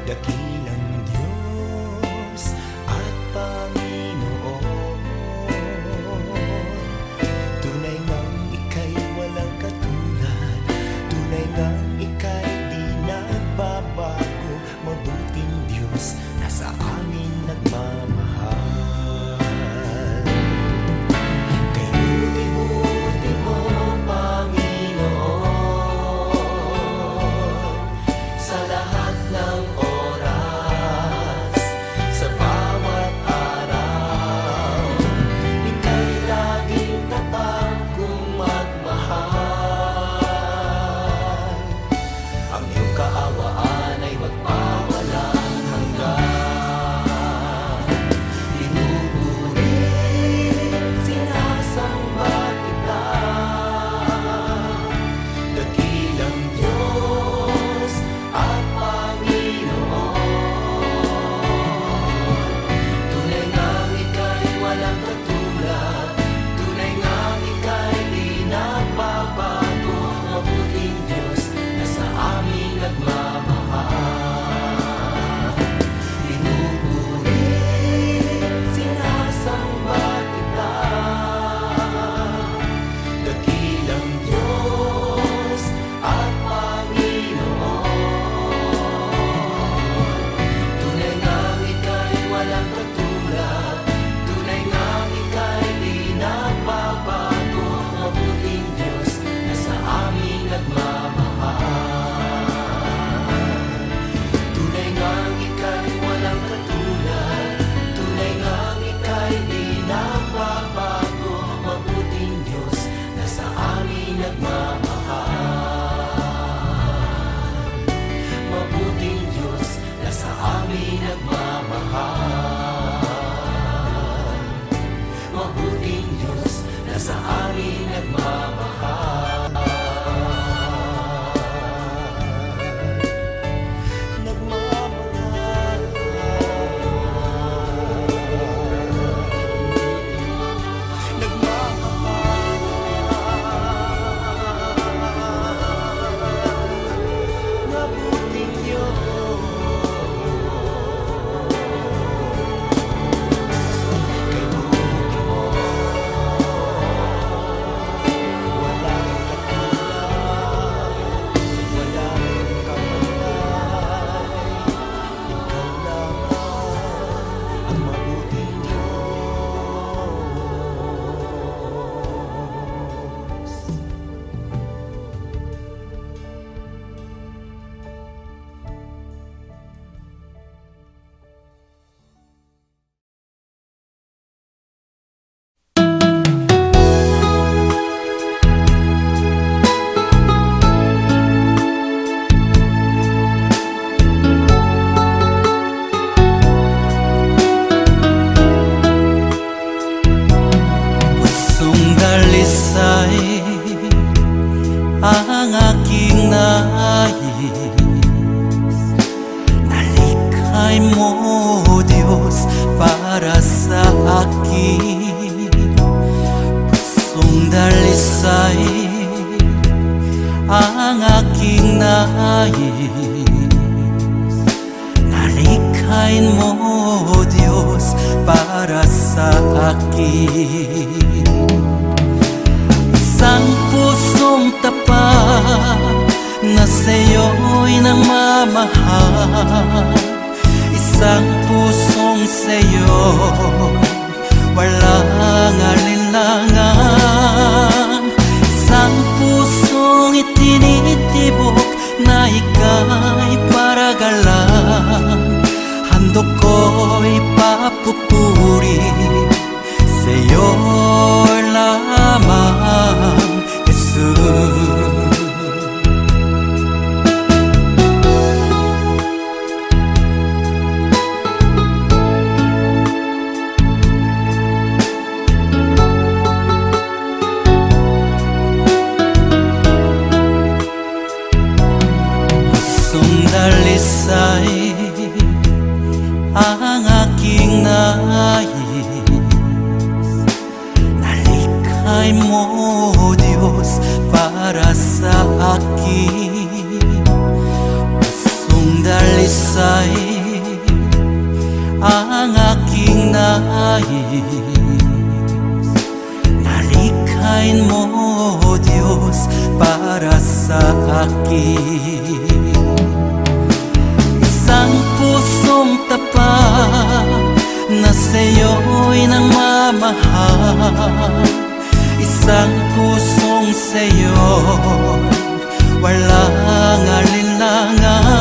dakilang Diyos at Panginoon. Tunay ngang ika'y walang katulad, tunay ngang ika'y di nagbabago. Mabuting Diyos na sa amin nagmamahal. Kay buti-buti mo, Panginoon, sa lahat ng oras, sa bawat araw, ika'y laging tapat kong magmahal. Ang iyong kaawaan ay magpawalang hanggan. Pinupuri, sinasamba kita, dakilang Diyos at Panginoon. Tunay ngang ika'y walang katulad, tunay ngang ika'y di nagbabago. Mabuting Diyos na sa amin nagmamahal. Pinupuri, sinasamba kita, dakilang Diyos at Panginoon. Tunay ngang ika'y walang katulad, tunay ngang ika'y di nagbabago. Mabuting Diyos na sa amin nagmamahal. Tunay ngang ika'y walang katulad, tunay ngang ika'y di nagbabago. Mabuting Diyos na sa amin nagmamahal. Mabuting Diyos na sa amin nagmamahal. Mabuting Diyos na sa amin nagmamahal. Nagmamahal. Nagmamahal. Mabuting Diyos. Kay buti mo, wala kang katulad, wala kang kapantay. Ikaw lamang ang mabuting Diyos. Pusong dalisay ang aking nais, nalikhay mo, Diyos, para sa akin. Pusong dalisay ang aking nais, nalikhay mo, Diyos, para sa akin. Isang pusong tapat na sa'yo'y nagmamahal, isang pusong sa'yo walang alinlangan, isang pusong itinitibok na ika'y paragalan. Handog ko'y papupuri sa'yo lamang, Jesus. Pusong dalisay ang aking nais, nalikhay mo, Diyos, para sa akin. Pusong dalisay dalisay ang aking nais. Nalikhain mo, Diyos, para sa akin. Isang pusong tapat na sa'yo'y nangmamahal. Isang pusong sa'yo, walang alinlangan.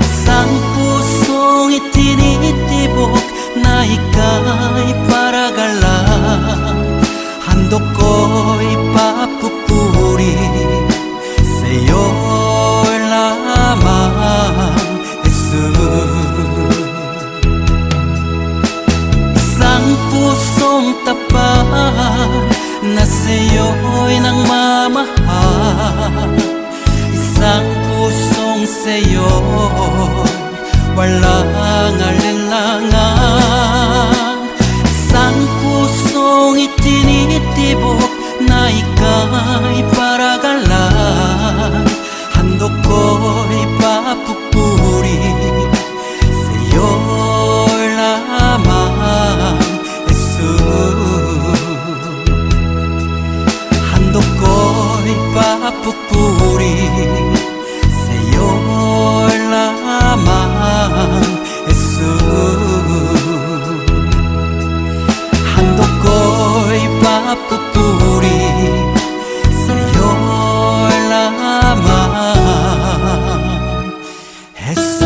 Isang pusong itinitibok na ika'y paragalang. Handog ko'y papupuri sa'yo lamang, Jesus. Isang pusong tapat na sa'yo'y nangmamahal. Isang pusong sa'yo, walang alinlangan. Isang pusong itinitibok na ika'y paragalang. Handog ko'y papupuri sa'yo lamang, Jesus. Handog ko'y papupuri sa'yo lamang, Jesus. Handog ko'y papupuri sa'yo lamang, Jesus.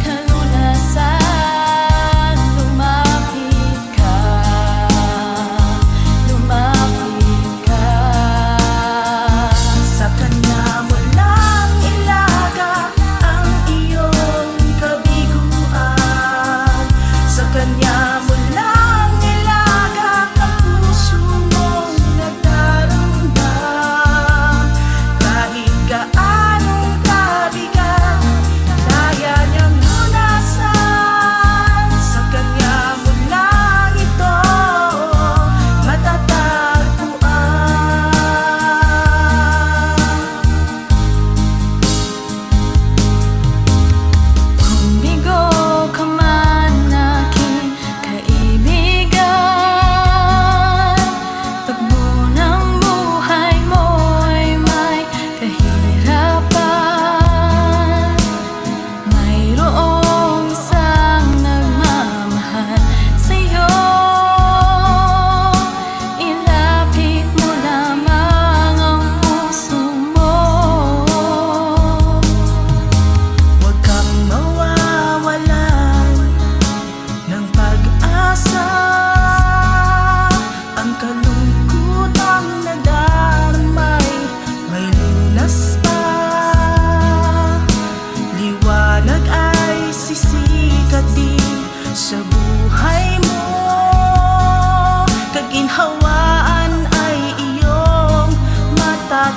Kalunasan lumapit ka.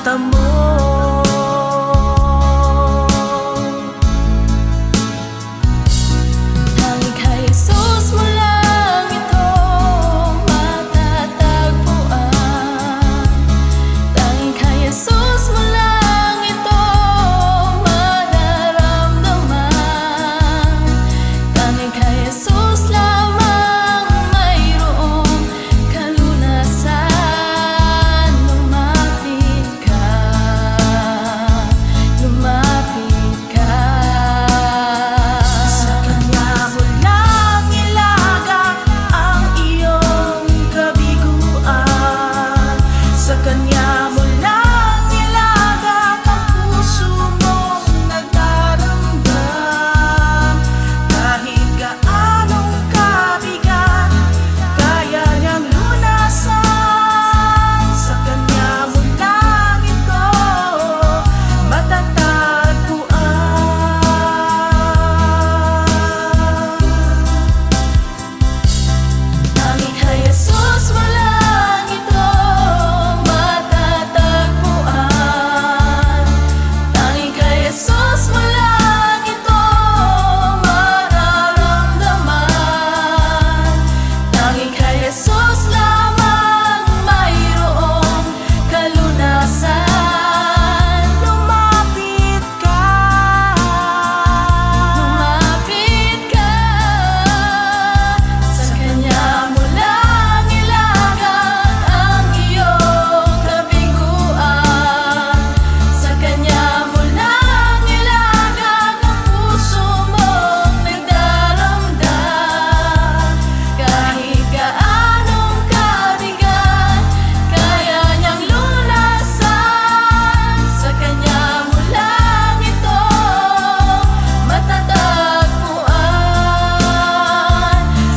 mata mo. Tanging kay Jesus mo lang ito matatagpuan. Tanging kay Jesus mo lang ito mararamdaman. Tanging kay Jesus lamang mayroong kalunasan. Lumapit ka, lumapit ka. Sa Kanya mo lang ilaga ang iyong kabiguan. Sa Kanya mo lang ilaga ang puso mong nagdaramdam. Kahit gaanong kabigat, kaya niyang lunasan. Sa Kanya mo lang ito matatagpuan. Tanging kay Jesus mo lang ito matatagpuan. Tanging kay Jesus mo lang ito mararamdaman. Tanging kay Jesus lamang mayroong kalunasan. Lumapit ka, lumapit ka. Sa Kanya mo lang ilagang ang iyong kabiguan. Sa Kanya mo lang ilagang ang puso mong nagdaramdam. Kahit gaanong kabigat, kaya niyang lunasan. Sa Kanya mo lang ito matatagpuan.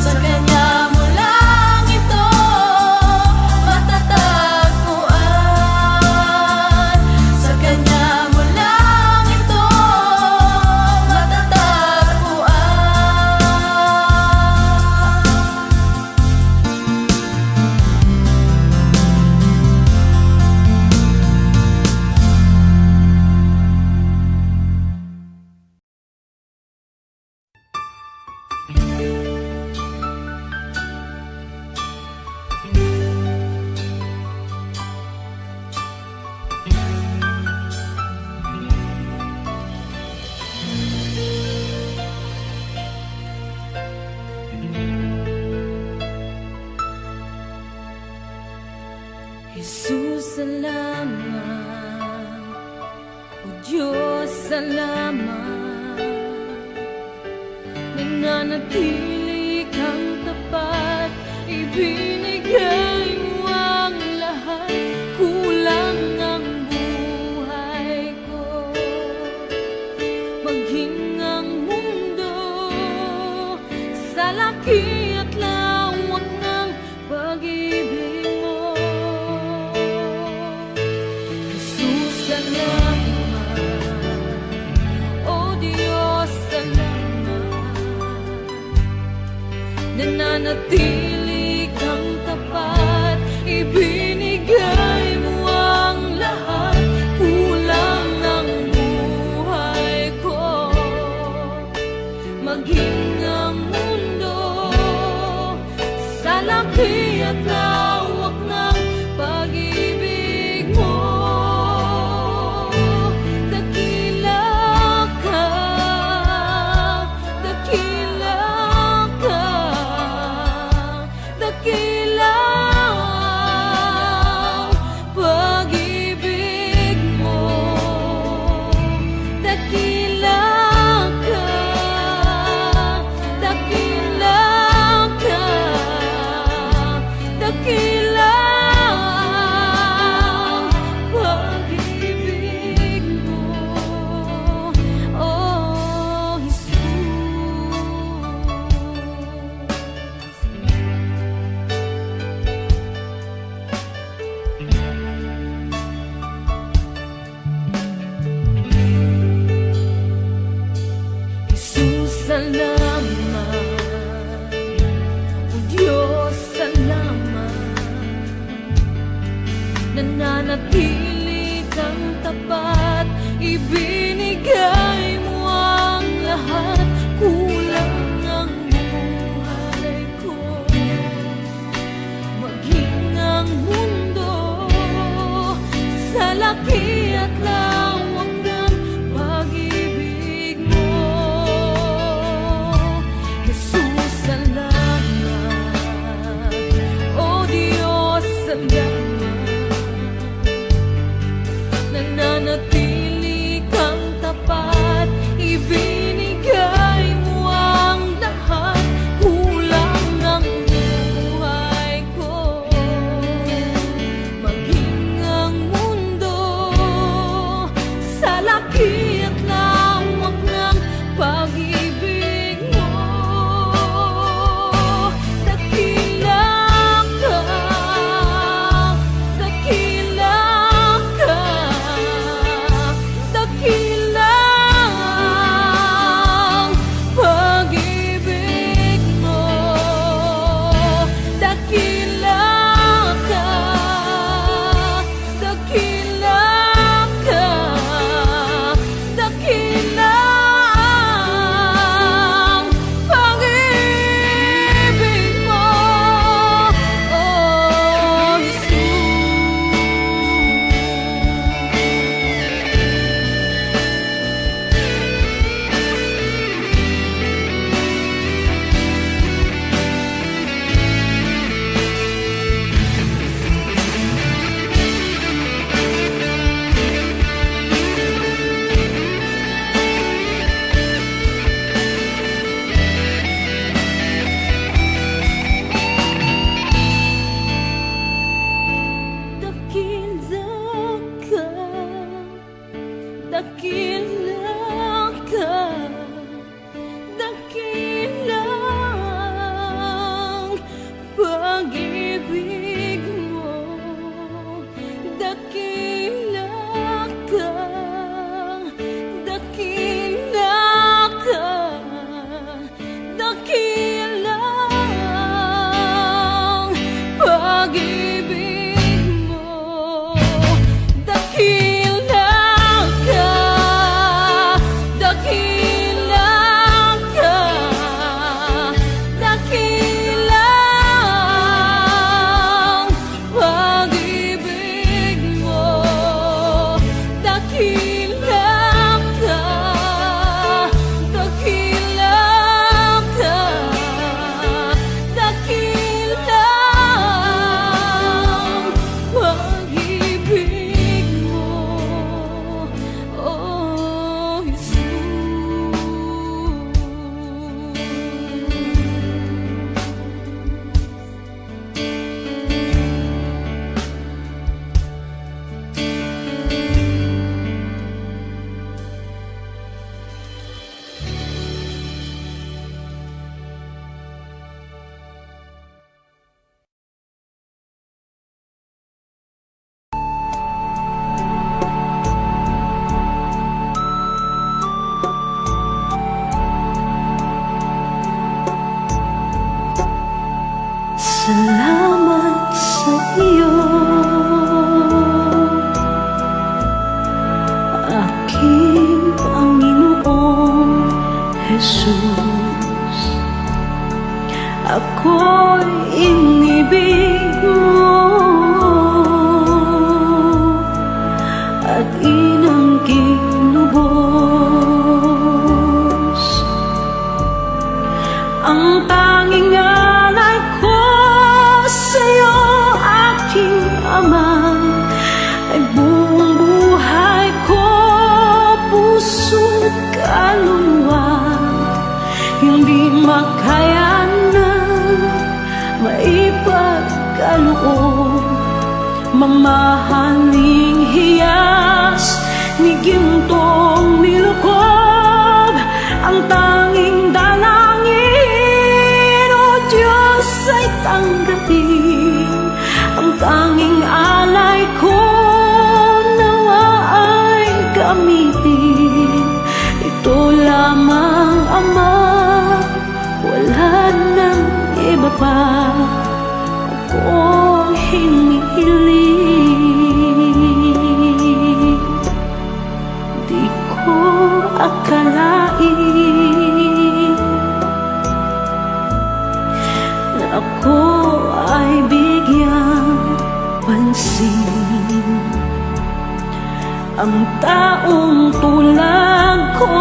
Sa Kanya mo lang ito matatagpuan. Sa Kanya mo lang ito Jesus, salamat. O Diyos, salamat. Nananatili kang tapat, ibinigay mo ang lahat. Kulang ang buhay ko, maging ang mundo sa laki at lawak ng pag-ibig mo. Jesus, salamat. O Diyos, salamat. Nananatili kang tapat, ibinigay mo ang lahat. Kulang ang buhay ko, maging ang mundo sa laki at lawak ng pag-ibig mo. Dakila ka, dakila ka, dakila ang pag-ibig mo. Dakila ka, dakila ka, dakila ang pag-ibig mo. Oh, Jesus. Jesus, salamat. O Diyos, salamat. Nananatili ng tapat, ibinigay mo ang lahat. Kulang ang buhay ko, maging ang mundo sa laki at lawak ng pag-ibig mo. Jesus, salamat. O Diyos, salamat. Nananatili kang tapat, ibinigay mo ang lahat. Kulang ang buhay ko, maging ang mundo sa laki at lawak ng pag-ibig mo. Dakila ka, dakila ka, dakila ang pag-ibig mo. Dakila ka, dakila ka, dakila ang pag-ibig mo, oh Jesus. Dakila ka, dakila ang pag-ibig mo. Dakila ka, dakila ka, dakila ang pag-ibig mo. Dakila ka, dakila ka, dakila ang pag-ibig mo. Dakila ka, dakila ka, dakila ang pag-ibig mo, oh Jesus. Salamat sa iyo, aking Panginoong Jesus. Ako'y inibig mo at inangking lubos. Ang tanging alay ko sa'yo, aking Ama, ay buong buhay ko, puso't kaluluwa. Hindi makayanan, maipagkaloob, mamahaling hiyas ni gintong nilukob. Ang tanging dalangin, o Diyos, ay tanggapin. Ang tanging alay ko, nawa ay gamitin. Ito lamang, Ama, wala nang iba pa akong hinihiling. mapansin ang taong tulad ko.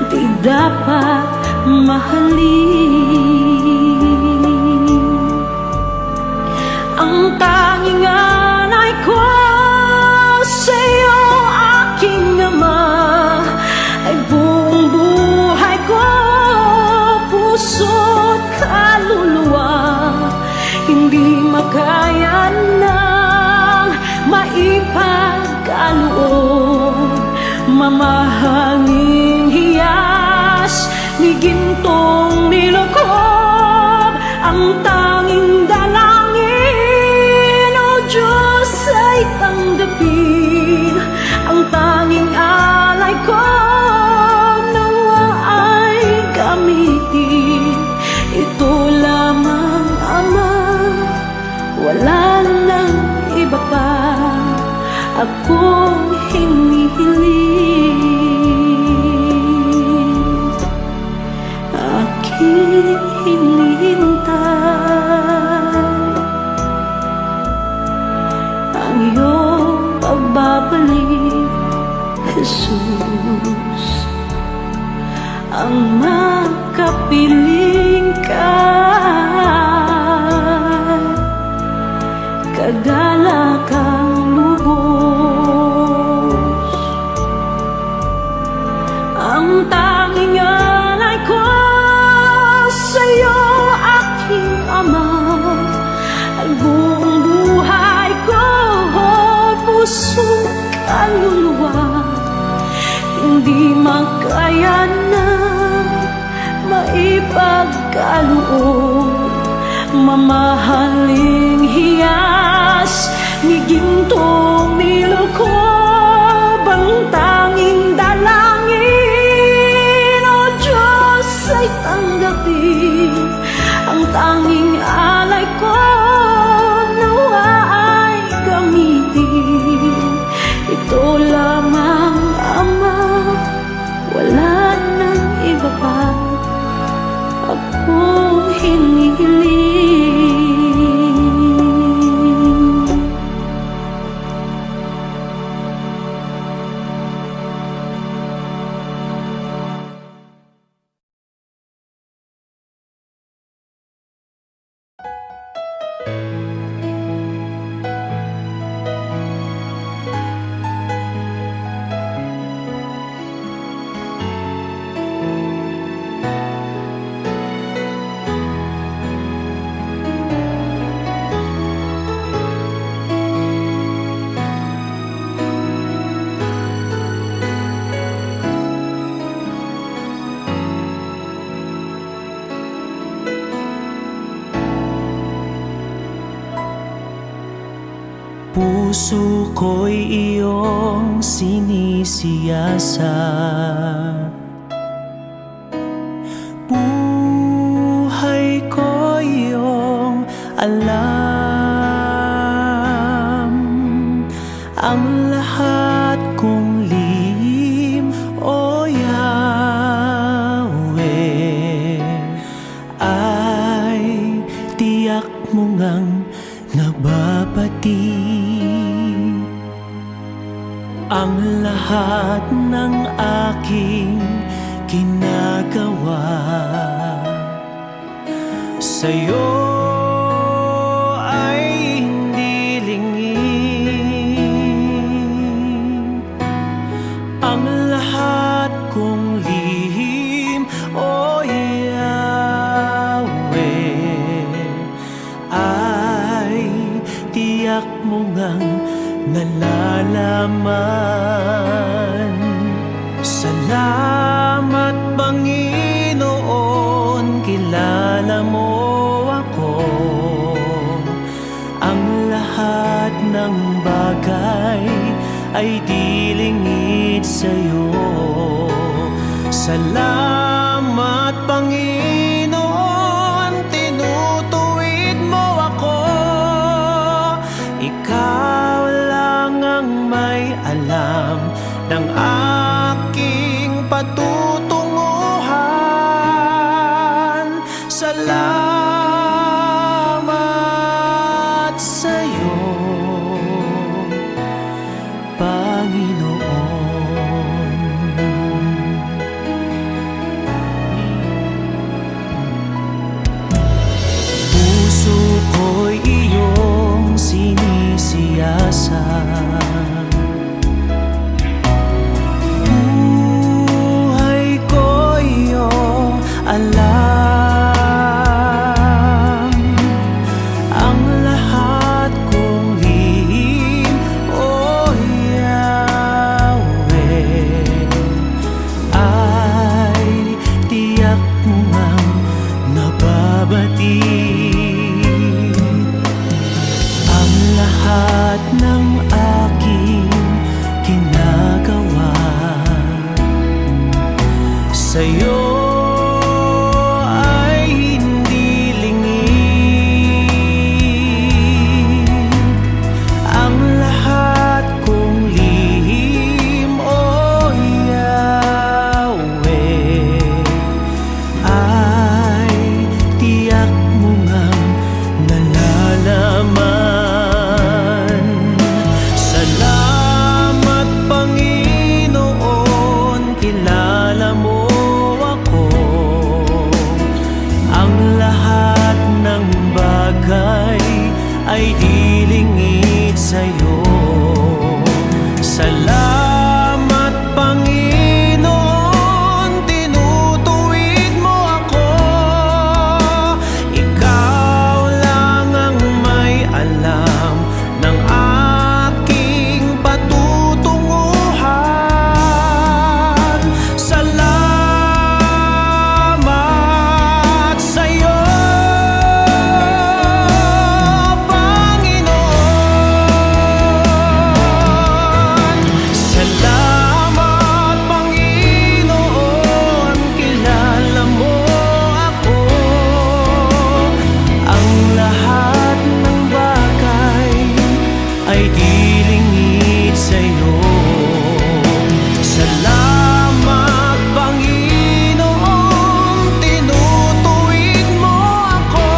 Di dapat mahalin. Ang tanging alay ko sa'yo, aking ama, ay buong buhay ko, puso't kaluluwa. Hindi makaya ng maipagkaloob, mamahalin hiyas ni gintong nilokob. Ang tanging dalangin, O Diyos, ay tanggapin. Ang tanging alay ko nawa ay gamitin. Ito lamang, Ama, wala nang iba pa akong hinihiling. Aking hinihintay ang iyong pagbabalik, Jesus. Ang makapiling ka, kagalakang lubos. Ang tanging alay ko sa'yo, aking Ama, ay buong buhay ko, puso, kaluluwa. Hindi makaya na maipagkaloob, mamahaling hiyas ni gintong nilokob. Ang tanging dalangin, O Diyos, ay tanggapin. Ang tanging alay ko nawa ay gamitin. Ito lamang, Ama, wala nang iba pa akong hinihiling. Puso ko'y iyong sinisiyasat, buhay ko iyong alam. Ang lahat kong lihim, O Yahweh, ay tiyak mo ngang nababati. Ang lahat ng aking ginagawa sa'yo ay hindi lingid. Ang lahat kong lihim, O Yahweh, ay tiyak mo ngang nalalaman. Salamat, Panginoon, kilala mo ako. Ang lahat ng bagay ay di lingid sa'yo. Salamat, Panginoon, tinutuwid mo ako. Ikaw lang ang may alam ng aking patutunguhan. Salamat. Salamat Panginoon, kilala mo ako. Ang lahat ng bagay ay dilingid sa'yo. Salamat Panginoon, tinutuwid mo ako. Ikaw lang ang may alam ng aking patutunguhan. Salamat sa'yo, Panginoon. Salamat Panginoon, kilala mo ako. Ang lahat ng bagay ay dilingid sa'yo. Salamat Panginoon, tinutuwid mo ako.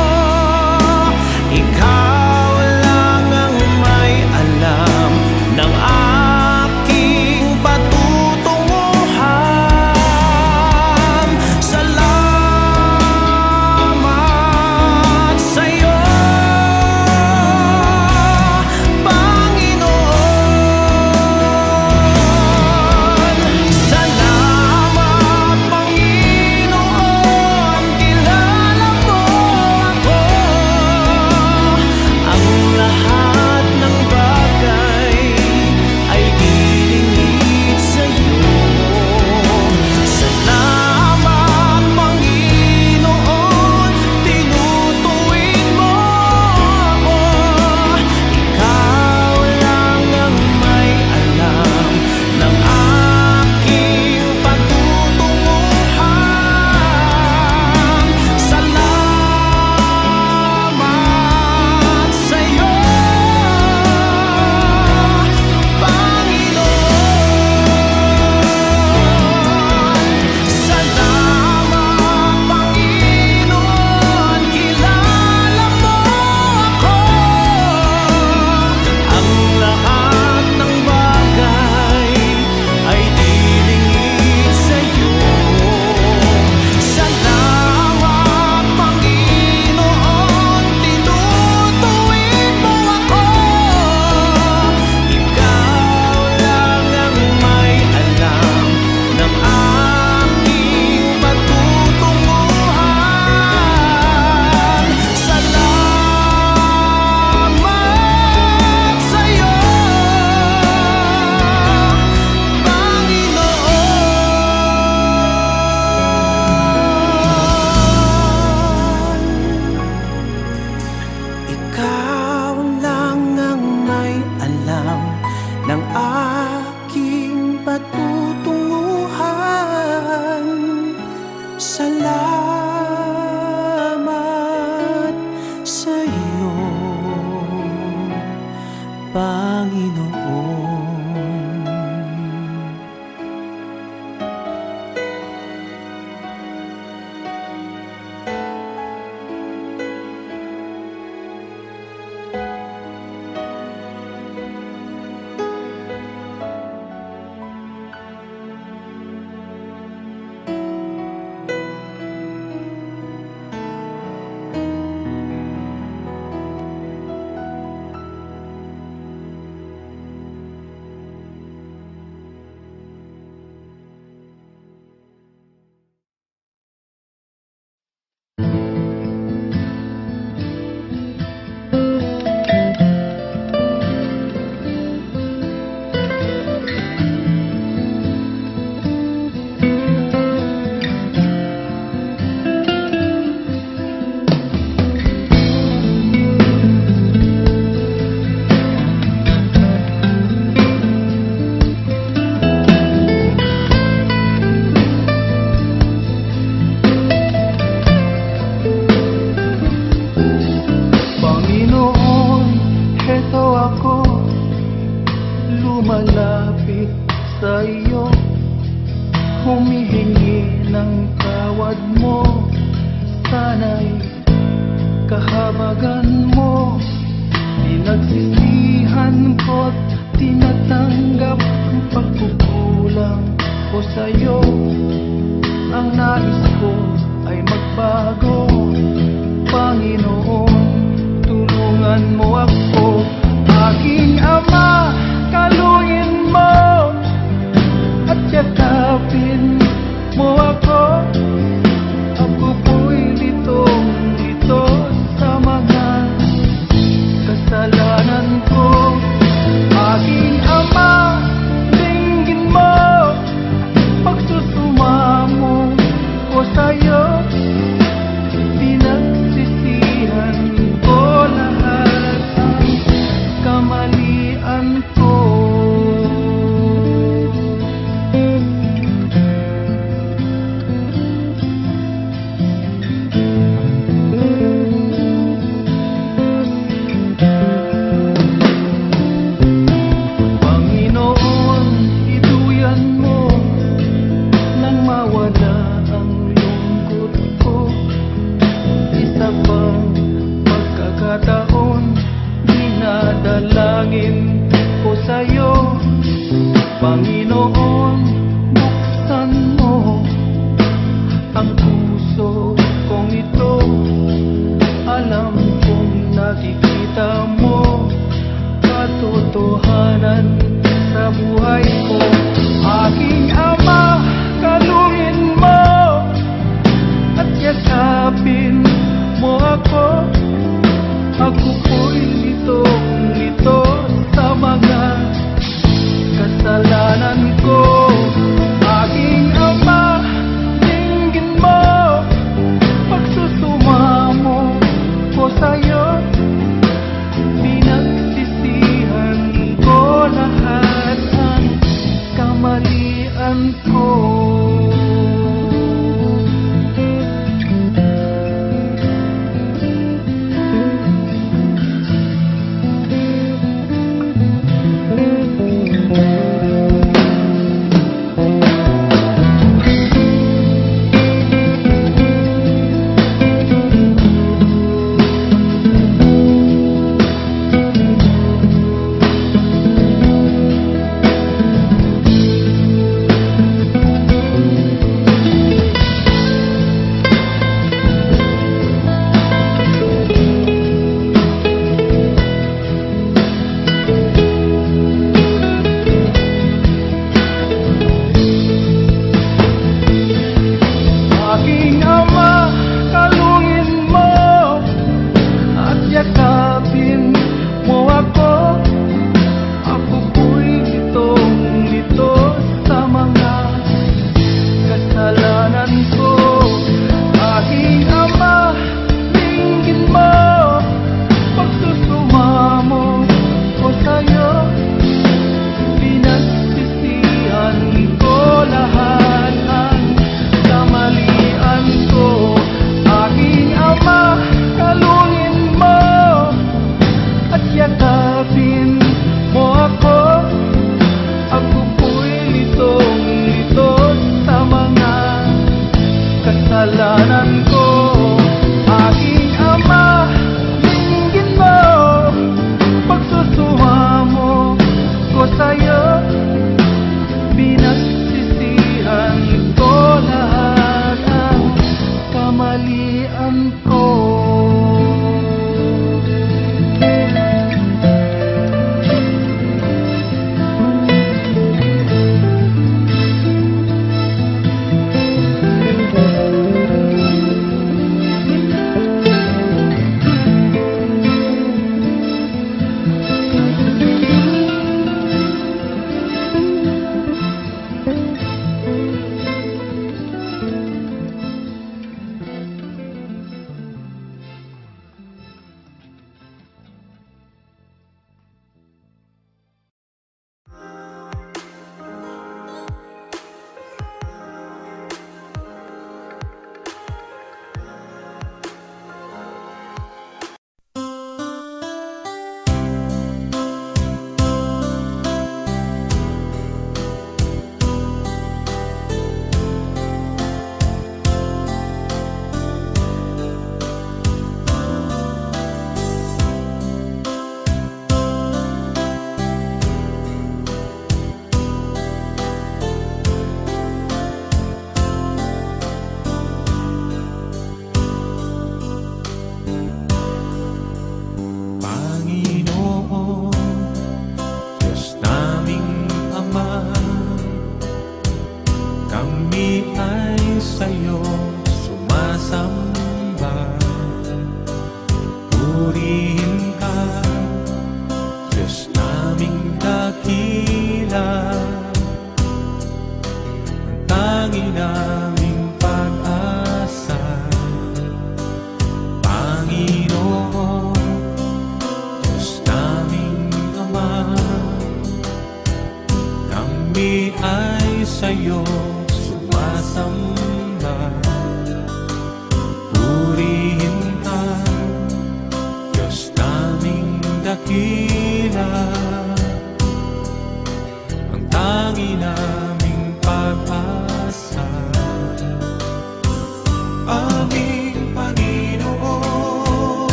Ikaw lang ang may alam ng aking patutunguhan. Salamat sa'yo, Panginoon. Salamat Panginoon, kilala mo ako. Ang lahat ng bagay ay dilingid sa'yo. Salamat Panginoon, tinutuwid mo ako. Ikaw lang ang may alam ng aking patutunguhan. Salamat sa'yo, Panginoon. Salamat Panginoon, kilala mo ako. Ang lahat ng bagay ay dilingid sa'yo. Salamat Panginoon, tinutuwid mo ako. Ikaw lang ang may alam ng aking patutunguhan. Salamat sa'yo, Panginoon. Ikaw lang ang may alam ng aking patutunguhan. Salamat sa'yo, Panginoon. sa iyo, humihingi ng tawad mo. Sana'y kahabagan mo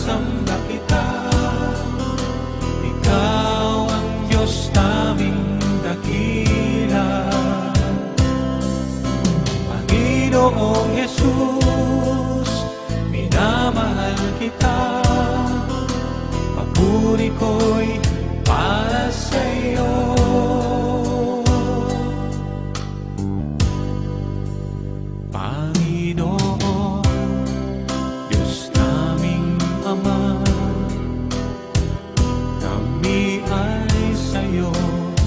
sinasamba kita. Ikaw ang Diyos naming dakila. Panginoong Jesus, minamahal kita. Papuri ko'y para sa'yo. Panginoon, Diyos naming Ama, kami ay sa'yo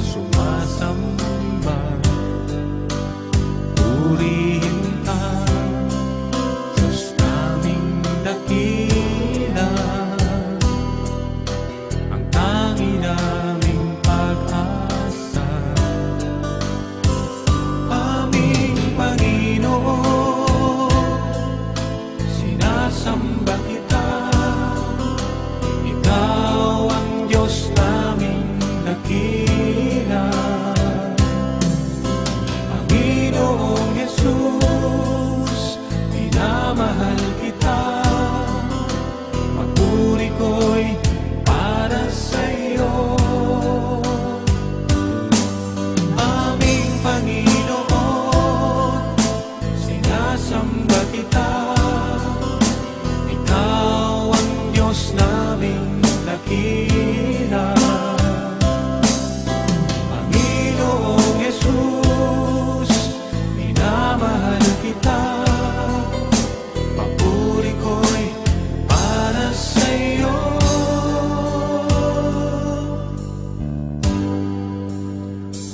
sumasamba. Purihin ka, Diyos naming dakila, ang tangi naming pag-asa. Aming Panginoon, sinasamba kita. Ikaw ang Diyos naming dakila. Panginoong Jesus, minamahal kita. Papuri ko'y para sa'yo. Aming Panginoon, sinasamba kita. Ikaw ang Diyos naming dakila. Panginoong Jesus, minamahal kita. Papuri ko'y para sa'yo.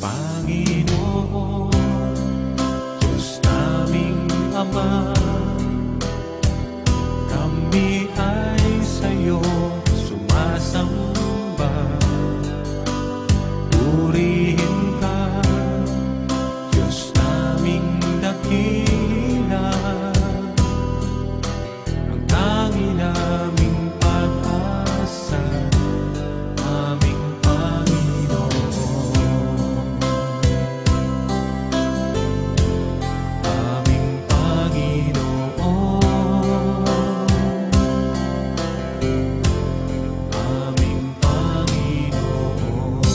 Panginoon, Diyos naming Ama, kami ay sa'yo sumasamba. Purihin ka, Diyos naming dakila, ang tangi naming pag-asa. Aming Panginoon, aming Panginoon, aming Panginoon.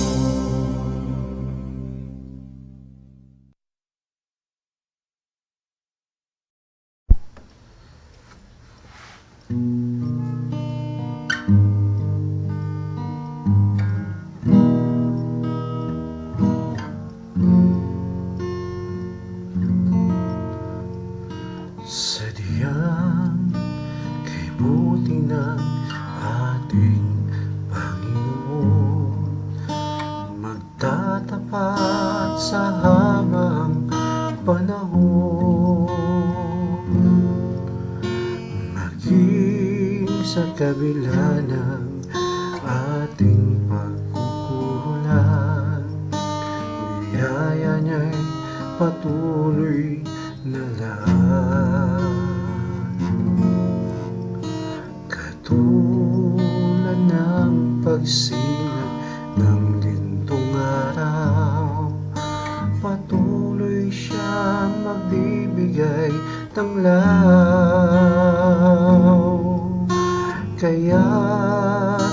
Sadyang kay buti ng ating Panginoon, magtatapat sa habang panahon, maging sa kabila ng ating pagkukulang. Biyaya niya'y patuloy na lang. Katulad ng pagsinag ng lintong araw, patuloy siya magbibigay tanglaw. Kaya't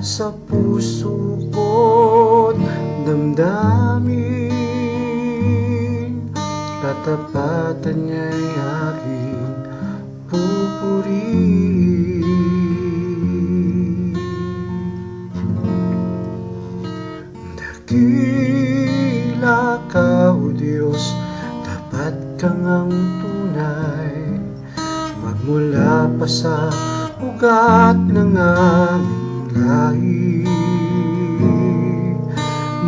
sa puso ko't damdamin, katapatan niya'y aking pupurihin. Dakila ka, O Diyos, tapat kang ang tunay, magmula pa sa ugat ng aming lahi.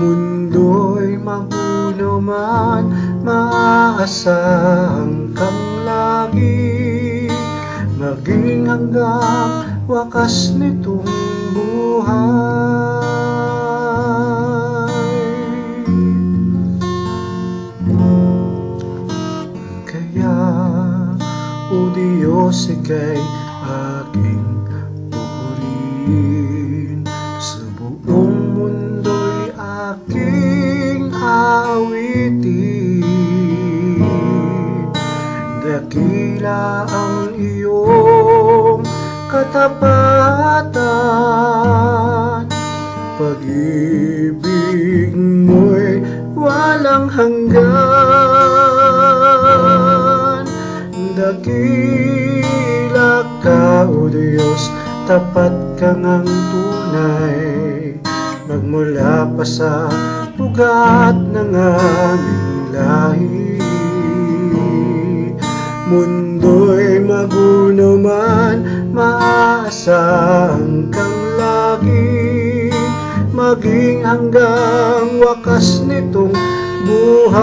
Mundo'y magulo man, maaasahang kang lagi, maging hanggang wakas nitong buhay. Kaya, O Diyos, ika'y aking pupurihin, sa buong mundo'y aking awitin. Dakila ang iyong katapat, sukatan. Pag-ibig mo'y walang hanggan. Dakila ka, O Diyos, tapat ka ngang tunay. Magmula pa sa ugat ng aming lahi. Mundo'y maguno man, maaasahan kang lagi. Maging hanggang wakas nitong buhay.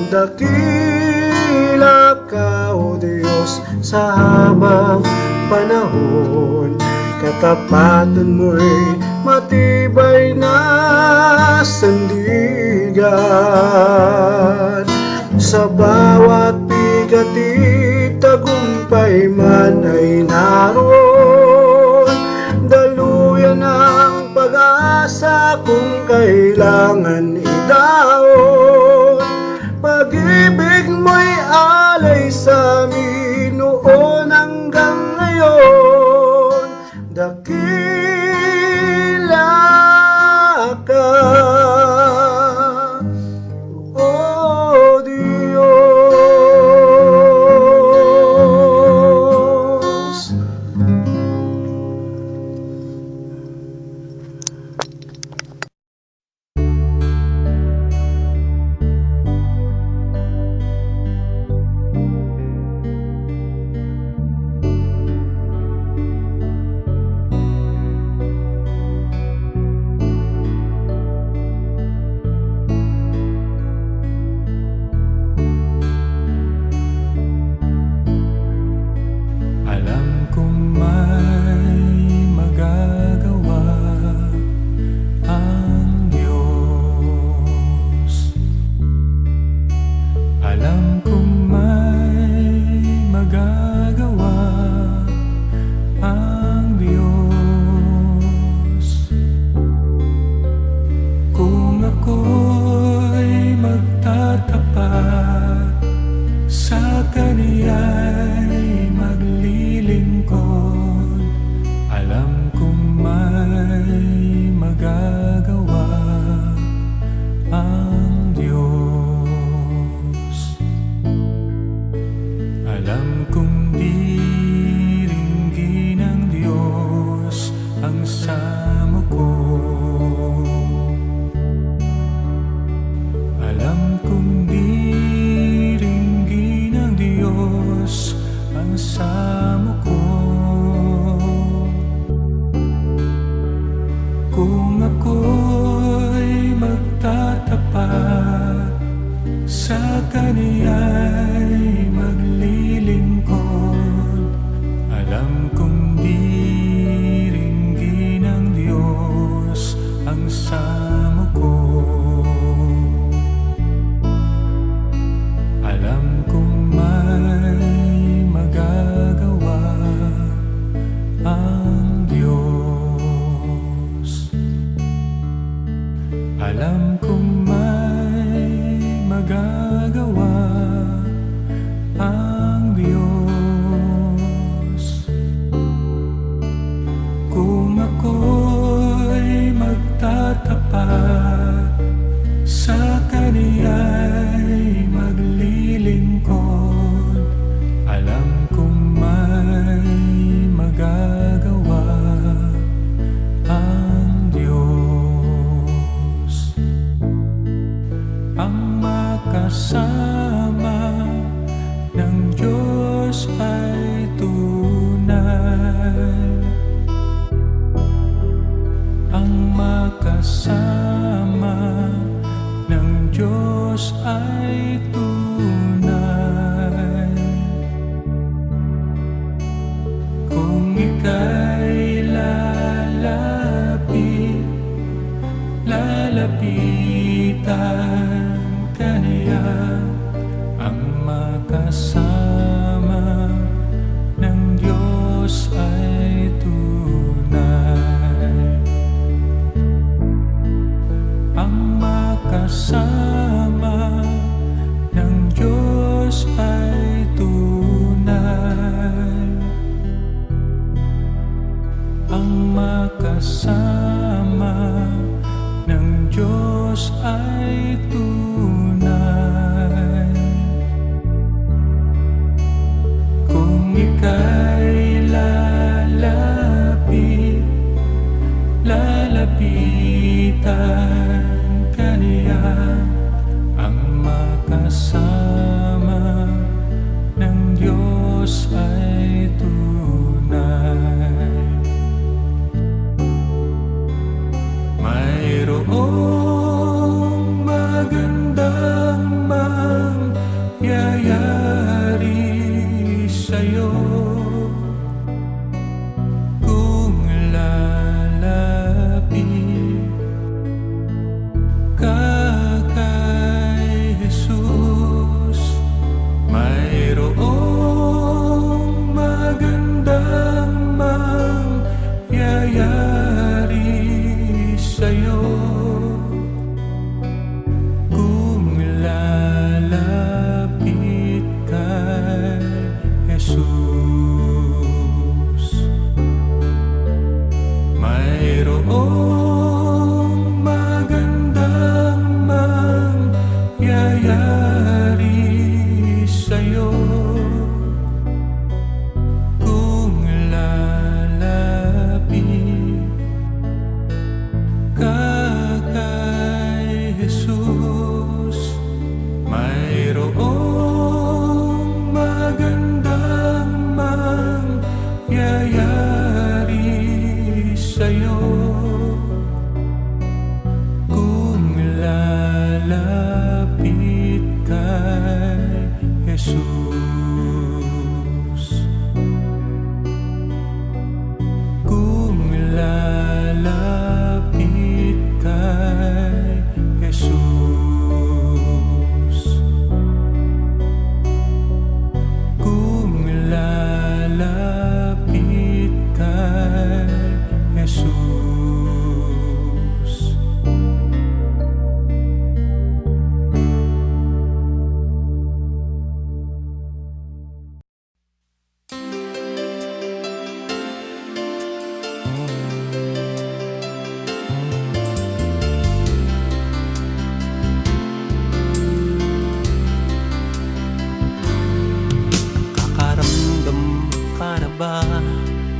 Dakila ka, O Diyos, sa habang panahon. Katapatan mo'y matibay na sandigan. Sa bawat bigati, tagumpay man ay naroon. Daluyan ang pag-asa kung kailangan idaon. Pag-ibig mo'y alay sa amin noon hanggang ngayon. Dakila ka, O Diyos. Alam kong may magagawa ang Diyos. Alam kong may magagawa ang Diyos. Kung ako'y magtatapat sa Kaniya'y maglilingkod, alam kong may magagawa ang Diyos. Alam kong diringgin ng Diyos ang samo ko. Alam kong diringgin ng Diyos ang samo ko. Kung ako'y magtatapat sa Kaniya'y maglilingkod, alam kong diringgin ng Diyos ang samo ko. Alam kong may magagawa ang Diyos. Alam kong may magagawa ang Diyos. Kung ako'y magtatapat sa Kaniya'y maglilingkod, alam kong may magagawa ang Diyos. Ang makasama ng Diyos ay tunay. Ang makasama ng Diyos ay tunay. Kung ika'y lalapitan ka niya, ang makasama ng Diyos ay tunay. Ang makasama yayari sa'yo kung lalapit ka kay Jesus. Mayroong magandang mangyayari sa'yo kung lalapit kay Jesus. Kung lalapit kay Jesus. Kung lalapit kay Jesus. Kakaramdam ka na ba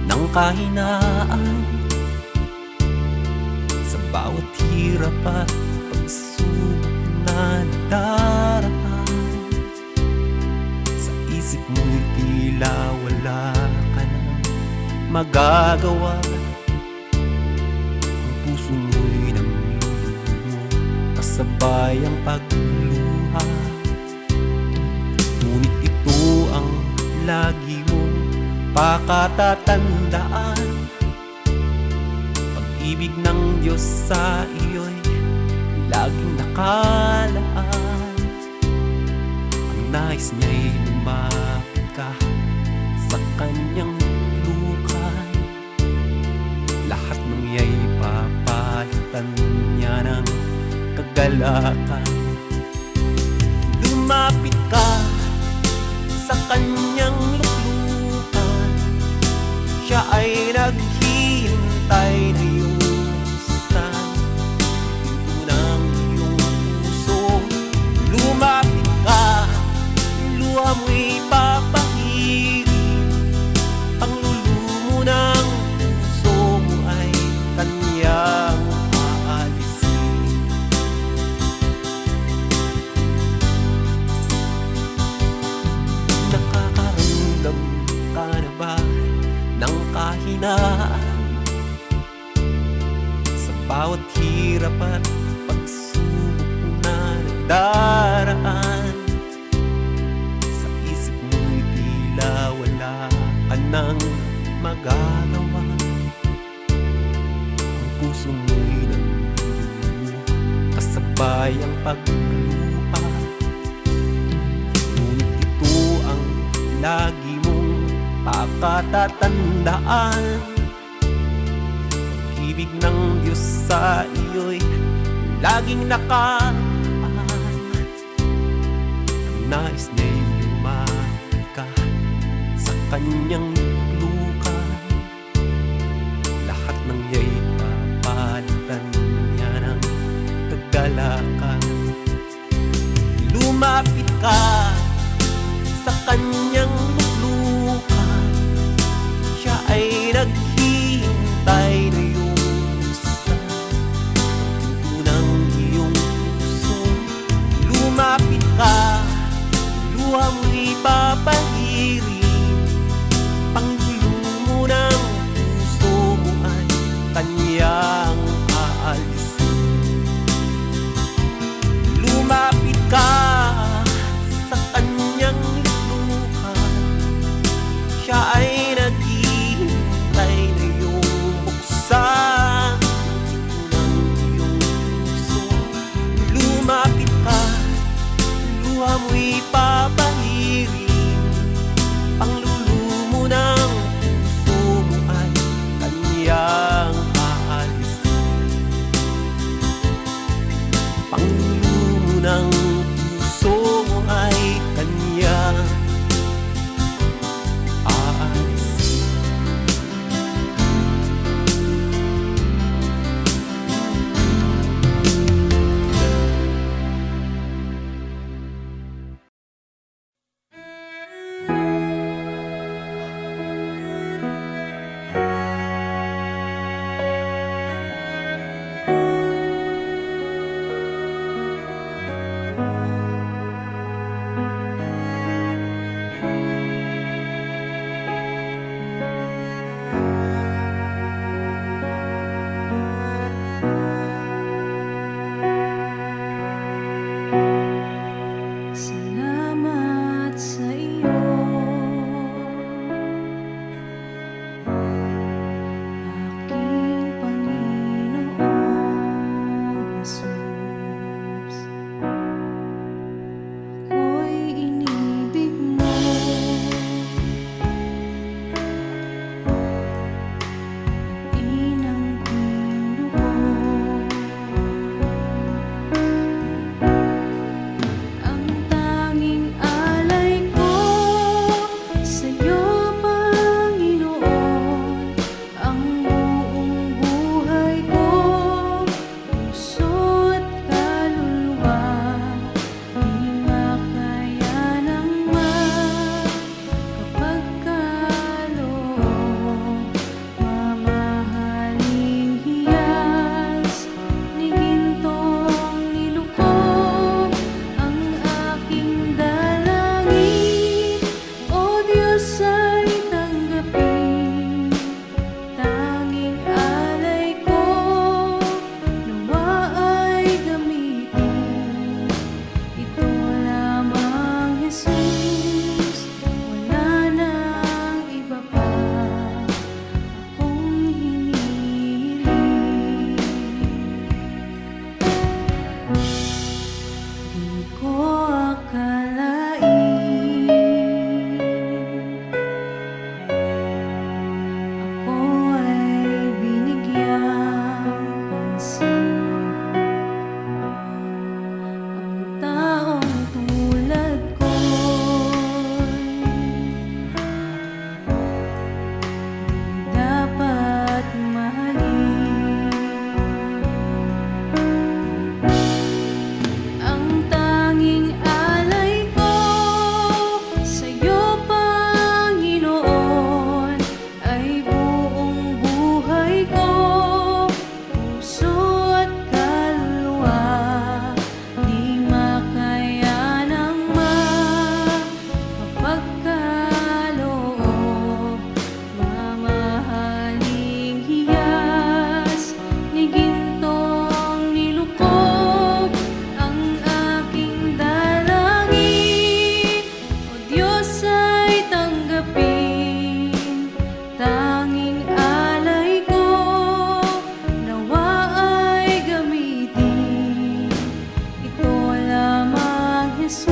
ng kahinaan sa bawat hirap at pagsubok na nadaraan? Sa isip mo'y tila wala ka na magagawa. Ang puso mo'y namlulumo kasabay ang pagluha. Ngunit ito ang lagi mong pakatatandaan. Pag-ibig ng Diyos sa iyo'y laging nakalaan. Ang nais niya'y lumapit ka sa kanyang lukan. Lahat ng iya'y papalitan niya ng kagalakan. Lumapit ka sa kanyang luklukan. Siya ay naghihintay na yusan pinto ng iyong puso. Lumapit ka, luha mo'y papahirin. Panglulumo ng puso mo ay kanyang aalisin. Nakakaramdam ka na ba ng kahinaan sa bawat hirap at pagsubok na nagdaraan? Sa isip mo'y tila wala ka nang magagawa. Ang puso mo'y namlulumo kasabay ang pagluha. Ngunit ito ang lagi mong pakatatandaan. Pag-ibig ng Diyos sa iyo'y laging nakaan. Ang nais niya'y lumapit ka sa kanyang lukan. Lahat ng iya'y papalitan niya ng kagalakan. Lumapit ka sa kanyang luklukan. Siya ay naghihintay na yusan pinto ng iyong puso. Lumapit ka, luha mo'y papahirin. Panglulumo ng puso mo ay kanyang aalisin. Lumapit ka sa kanyang luklukan. Siya ay naghihintay na iyong buksan pinto ng iyong puso. Lumapit ka, luha mo'y papahirin. Panglulumo ng puso mo ay kanyang aalisin. Panglulumo ng puso mo ay kanyang aalisin.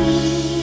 akin.